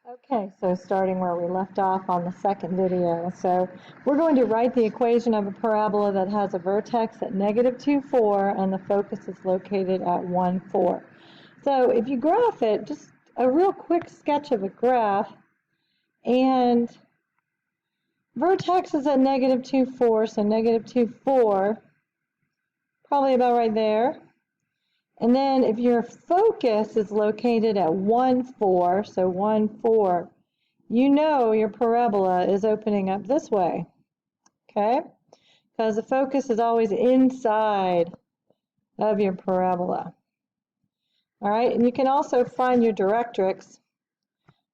Okay, so starting where we left off on the second video. So we're going to write the equation of a parabola that has a vertex at -2, 4, and the focus is located at 1, 4. So if you graph it, just a real quick sketch of a graph, and vertex is at -2, 4, so -2, 4, probably about right there. And then if your focus is located at 1, 4, so 1, 4, you know your parabola is opening up this way, okay? Because the focus is always inside of your parabola. All right, and you can also find your directrix.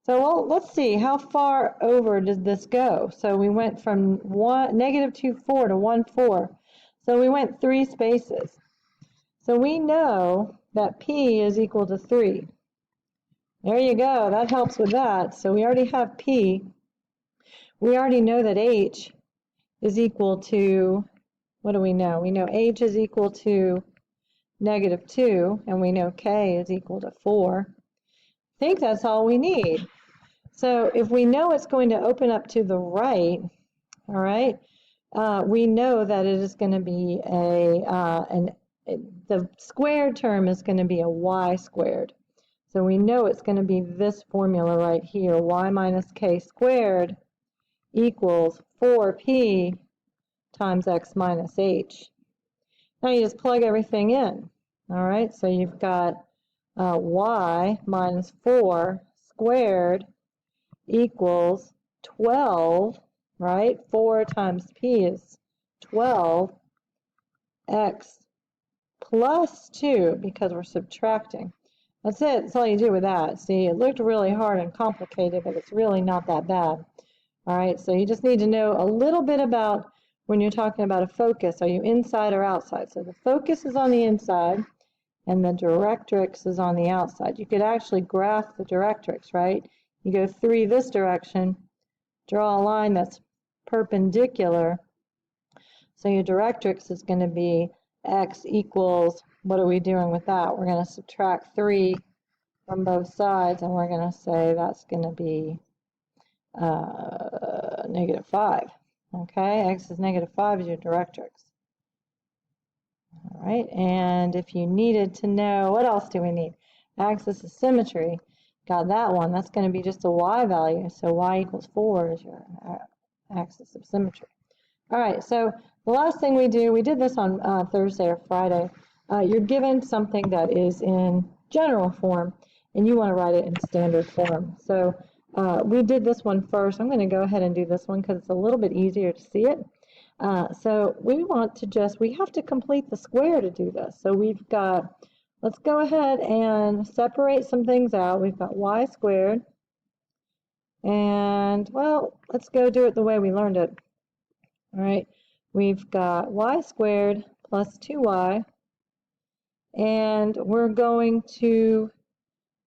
So let's see, how far over did this go? So we went from -2, 4 to 1, 4. So we went 3 spaces. So we know that P is equal to 3. There you go, that helps with that. So we already have P. We already know that H is equal to, what do we know? We know H is equal to -2, and we know K is equal to 4. I think that's all we need. So if we know it's going to open up to the right, all right, we know that it is going to be the squared term is going to be a y squared. So we know it's going to be this formula right here, y minus k squared equals 4p times x minus h. Now you just plug everything in. All right, so you've got y minus 4 squared equals 12, right? 4 times p is 12, x plus 2, because we're subtracting. That's it. That's all you do with that. See, it looked really hard and complicated, but it's really not that bad. All right, so you just need to know a little bit about when you're talking about a focus. Are you inside or outside? So the focus is on the inside, and the directrix is on the outside. You could actually graph the directrix, right? You go 3 this direction, draw a line that's perpendicular. So your directrix is going to be x equals, what are we doing with that? We're going to subtract 3 from both sides, and we're going to say that's going to be -5. Okay, x is -5 is your directrix. All right, and if you needed to know, what else do we need? Axis of symmetry. Got that one. That's going to be just a y value. So y equals 4 is your axis of symmetry. All right, so the last thing we did this on Thursday or Friday. You're given something that is in general form, and you want to write it in standard form. So we did this one first. I'm going to go ahead and do this one because it's a little bit easier to see it. So we have to complete the square to do this. So we've got, let's go ahead and separate some things out. We've got y squared, and well, let's go do it the way we learned it. All right, we've got y squared plus 2y, and we're going to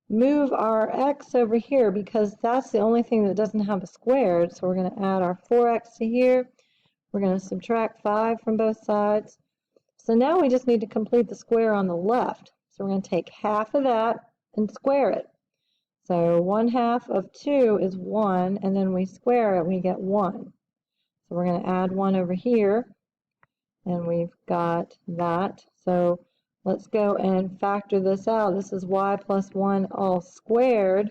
move our x over here because that's the only thing that doesn't have a squared. So we're going to add our 4x to here. We're going to subtract 5 from both sides. So now we just need to complete the square on the left. So we're going to take half of that and square it. So 1/2 of 2 is 1, and then we square it, we get 1. So we're going to add 1 over here, and we've got that. So let's go and factor this out. This is y plus 1 all squared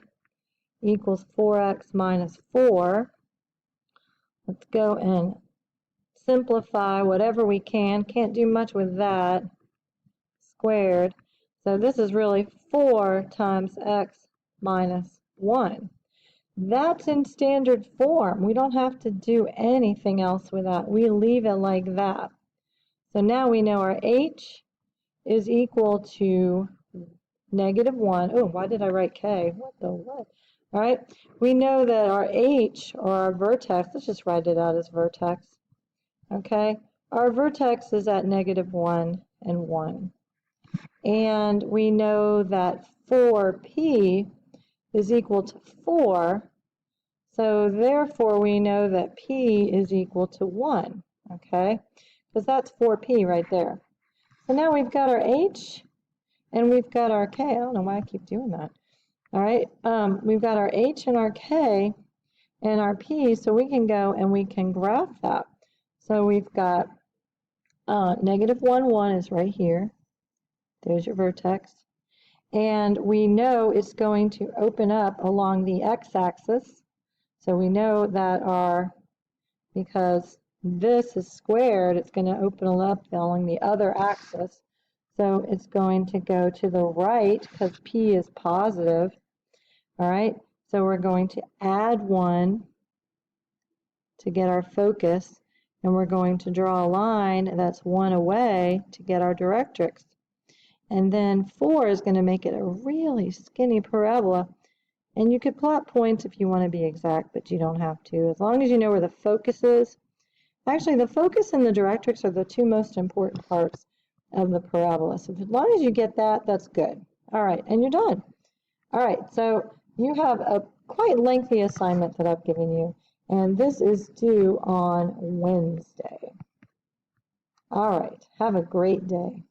equals 4x minus 4. Let's go and simplify whatever we can. Can't do much with that. Squared. So this is really 4 times x minus 1. That's in standard form. We don't have to do anything else with that. We leave it like that. So now we know our h is equal to -1. Oh, why did I write k? What the what? All right. We know that our h, or our vertex, let's just write it out as vertex. Okay. Our vertex is at -1 and 1. And we know that 4p is equal to 4. So therefore, we know that p is equal to 1, okay? Because that's 4p right there. So now we've got our h, and we've got our k. I don't know why I keep doing that. All right, we've got our H and our K and our P, so we can go and we can graph that. So we've got negative 1, 1 is right here. There's your vertex. And we know it's going to open up along the x-axis. So we know that because this is squared, it's going to open up along the other axis. So it's going to go to the right because P is positive. All right, so we're going to add 1 to get our focus, and we're going to draw a line that's 1 away to get our directrix. And then 4 is going to make it a really skinny parabola. And you could plot points if you want to be exact, but you don't have to. As long as you know where the focus is. Actually, the focus and the directrix are the two most important parts of the parabola. So as long as you get that, that's good. All right, and you're done. All right, so you have a quite lengthy assignment that I've given you, and this is due on Wednesday. All right, have a great day.